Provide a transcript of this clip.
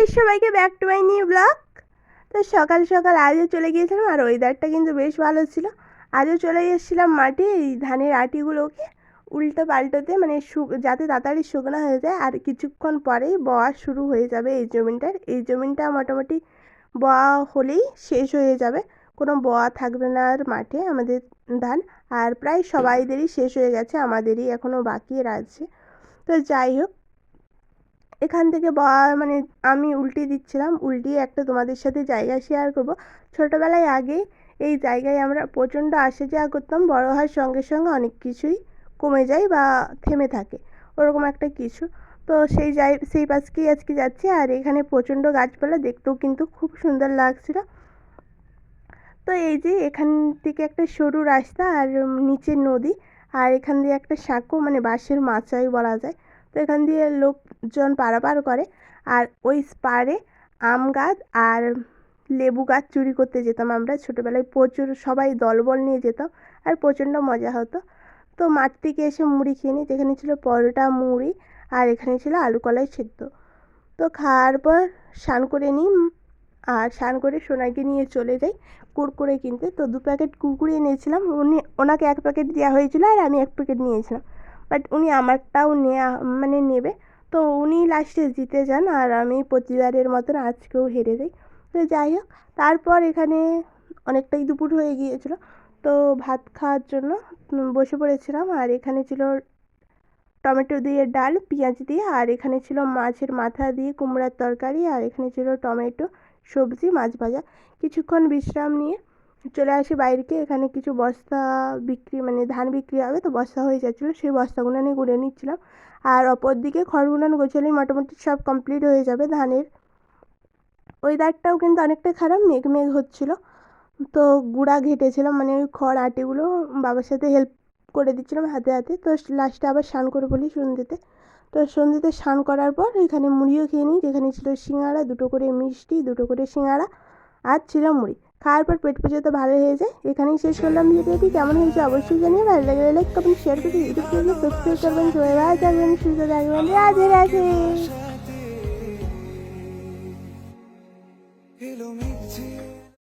Please সবাইকে back to my new blog. তো সকাল সকাল আজও চলে গিয়েছিলাম, আর ওয়েদারটা কিন্তু বেশ ভালো ছিল। আজও চলে গিয়েছিলাম মাঠে এই ধানের আটিগুলোকে উল্টো পাল্টোতে, মানে যাতে তাড়াতাড়ি শুকনো হয়ে যায়। আর কিছুক্ষণ পরেই বওয়া শুরু হয়ে যাবে এই জমিনটা মোটামুটি বওয়া হলেই শেষ হয়ে যাবে, কোনো বওয়া থাকবে না আর মাঠে আমাদের ধান। আর প্রায় সবাইদেরই শেষ হয়ে গেছে, আমাদেরই এখনও বাকি আছে। তো যাই হোক, এখান থেকে মানে আমি উল্টে দিচ্ছিলাম, উল্টিয়ে একটা তোমাদের সাথে জায়গা শেয়ার করব। ছোটোবেলায় আগে এই জায়গায় আমরা প্রচণ্ড আসা যাওয়া করতাম, বড় হওয়ার সঙ্গে সঙ্গে অনেক কিছুই কমে যায় বা থেমে থাকে, ওরকম একটা কিছু। তো সেই পাশকেই আজকে যাচ্ছি, আর এখানে প্রচণ্ড গাছপালা, দেখতেও কিন্তু খুব সুন্দর লাগছিল। তো এই যে এখান থেকে একটা সরু রাস্তা, আর নিচে নদী, আর এখান দিয়ে একটা সাঁকো, মানে বাঁশের মাচাই বলা যায়। তো এখান দিয়ে লোকজন পারাপার করে, আর ওই পাড়ে আম গাছ আর লেবু গাছ চুরি করতে যেতাম আমরা ছোটোবেলায়, প্রচুর সবাই দলবল নিয়ে যেতাম, আর প্রচণ্ড মজা হতো। তো মাঠ থেকে এসে মুড়ি খেয়ে নিই, যেখানে ছিল পরোটা, মুড়ি, আর এখানে ছিল আলু কলাই সেদ্ধ। তো খাওয়ার পর স্নান করে নিই, আর স্নান করে সোনাকে নিয়ে চলে যাই কুরকুরে কিনতে। তো 2 প্যাকেট কুরকুরে এনেছিলাম, ওনাকে 1 প্যাকেট দেওয়া হয়েছিল, আর আমি 1 প্যাকেট নিয়েছিলাম। বাট উনি আমারটাও নেবে। তো উনি লাস্টে জিতে যান, আর আমি প্রতিবারের মতন আজকেও হেরে যাই। তো যাই হোক, তারপর এখানে অনেকটাই দুপুর হয়ে গিয়েছিল, তো ভাত খাওয়ার জন্য বসে পড়েছিলাম। আর এখানে ছিল টমেটো দিয়ে ডাল, পেঁয়াজ দিয়ে, আর এখানে ছিল মাছের মাথা দিয়ে কুমড়ার তরকারি, আর এখানে ছিল টমেটো, সবজি, মাছ ভাজা। কিছুক্ষণ বিশ্রাম নিয়ে চলে আসি বাইরেকে, এখানে কিছু বস্তা বিক্রি, মানে ধান বিক্রি হবে, তো বস্তা হয়ে যাচ্ছিলো, সেই বস্তাগুলো নিয়ে গুনে নিচ্ছিলাম। আর অপর দিকে খড়গুলো গোছালেই মোটামুটি সব কমপ্লিট হয়ে যাবে ধানের। ওয়েদারটাও কিন্তু অনেকটা খারাপ, মেঘ মেঘ হচ্ছিলো। তো গুঁড়া ঘেঁটেছিলাম, মানে ওই খড় আটিগুলো বাবার সাথে হেল্প করে দিচ্ছিলাম হাতে হাতে। তো লাস্টে আবার স্নান করে বলি সন্ধ্যেতে। তো সন্ধ্যেতে স্নান করার পর এখানে মুড়িও খেয়ে নিই, যেখানে ছিল সিঙ্গাড়া, 2টো করে মিষ্টি, 2টো করে সিঙ্গাড়া, আর ছিল মুড়ি। খাওয়ার পর পেট পুজো তো ভালো হয়ে যায়। এখানেই শেষ করলাম ভিডিওটি। কেমন হয়েছে অবশ্যই জানিয়ে, ভালো লাগলে লাইক কমেন্ট শেয়ার করে ইউটিউব চ্যানেল সাবস্ক্রাইব করবেন। সবাই ভালো থাকবেন, সুস্থ থাকবেন, রাধে রাধে।